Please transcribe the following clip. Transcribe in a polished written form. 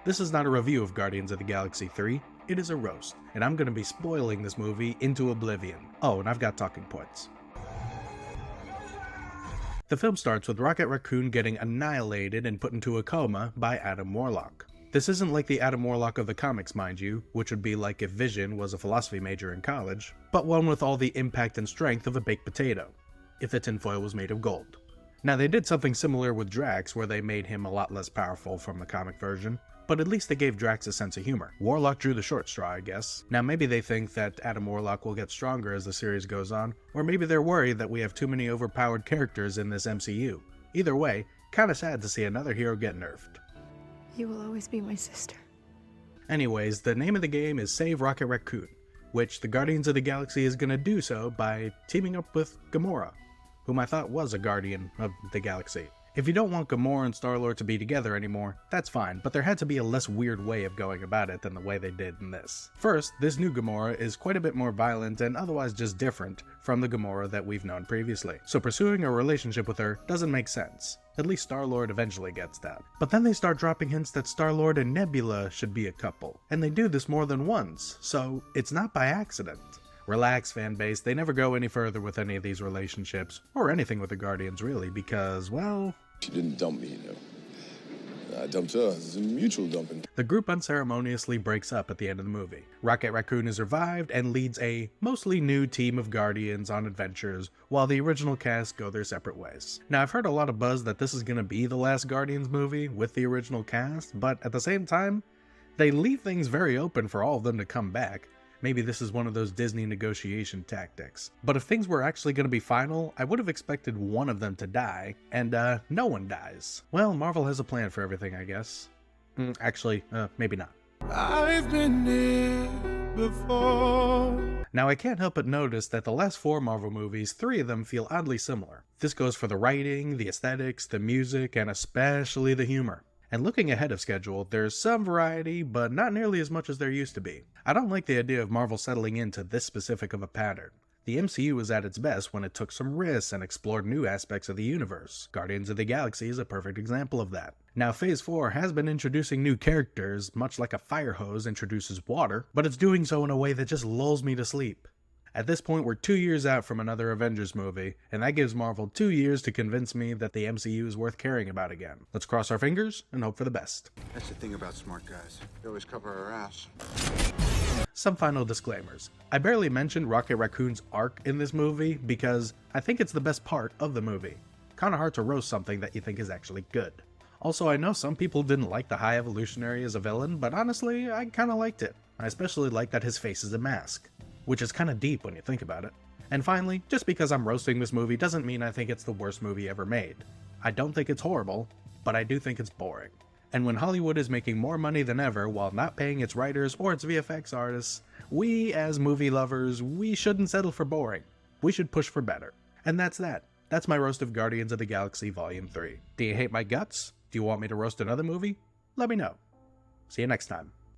This is not a review of Guardians of the Galaxy 3, it is a roast, and I'm going to be spoiling this movie into oblivion. Oh, and I've got talking points. The film starts with Rocket Raccoon getting annihilated and put into a coma by Adam Warlock. This isn't like the Adam Warlock of the comics, mind you, which would be like if Vision was a philosophy major in college, but one with all the impact and strength of a baked potato, if the tinfoil was made of gold. Now they did something similar with Drax where they made him a lot less powerful from the comic version, but at least they gave Drax a sense of humor. Warlock drew the short straw, I guess. Now maybe they think that Adam Warlock will get stronger as the series goes on, or maybe they're worried that we have too many overpowered characters in this MCU. Either way, kinda sad to see another hero get nerfed. You will always be my sister. Anyways, the name of the game is Save Rocket Raccoon, which the Guardians of the Galaxy is gonna do so by teaming up with Gamora, whom I thought was a Guardian of the Galaxy. If you don't want Gamora and Star-Lord to be together anymore, that's fine, but there had to be a less weird way of going about it than the way they did in this. First, this new Gamora is quite a bit more violent and otherwise just different from the Gamora that we've known previously, so pursuing a relationship with her doesn't make sense. At least Star-Lord eventually gets that. But then they start dropping hints that Star-Lord and Nebula should be a couple, and they do this more than once, so it's not by accident. Relax, fanbase, they never go any further with any of these relationships, or anything with the Guardians really, because, well... She didn't dump me, you know. I dumped her. It's a mutual dumping. The group unceremoniously breaks up at the end of the movie. Rocket Raccoon is revived and leads a mostly new team of Guardians on adventures, while the original cast go their separate ways. Now, I've heard a lot of buzz that this is going to be the last Guardians movie with the original cast, but at the same time, they leave things very open for all of them to come back. Maybe this is one of those Disney negotiation tactics. But if things were actually going to be final, I would have expected one of them to die, and no one dies. Well, Marvel has a plan for everything, I guess. Actually, maybe not. I've been here before. Now I can't help but notice that the last 4 Marvel movies, 3 of them feel oddly similar. This goes for the writing, the aesthetics, the music, and especially the humor. And looking ahead of schedule, there's some variety, but not nearly as much as there used to be. I don't like the idea of Marvel settling into this specific of a pattern. The MCU was at its best when it took some risks and explored new aspects of the universe. Guardians of the Galaxy is a perfect example of that. Now Phase 4 has been introducing new characters, much like a fire hose introduces water, but it's doing so in a way that just lulls me to sleep. At this point, we're 2 years out from another Avengers movie, and that gives Marvel 2 years to convince me that the MCU is worth caring about again. Let's cross our fingers and hope for the best. That's the thing about smart guys. They always cover our ass. Some final disclaimers. I barely mentioned Rocket Raccoon's arc in this movie because I think it's the best part of the movie. Kinda hard to roast something that you think is actually good. Also, I know some people didn't like the High Evolutionary as a villain, but honestly, I kinda liked it. I especially like that his face is a mask, which is kinda deep when you think about it. And finally, just because I'm roasting this movie doesn't mean I think it's the worst movie ever made. I don't think it's horrible, but I do think it's boring. And when Hollywood is making more money than ever while not paying its writers or its VFX artists, we as movie lovers, we shouldn't settle for boring. We should push for better. And that's that. That's my roast of Guardians of the Galaxy Volume 3. Do you hate my guts? Do you want me to roast another movie? Let me know. See you next time.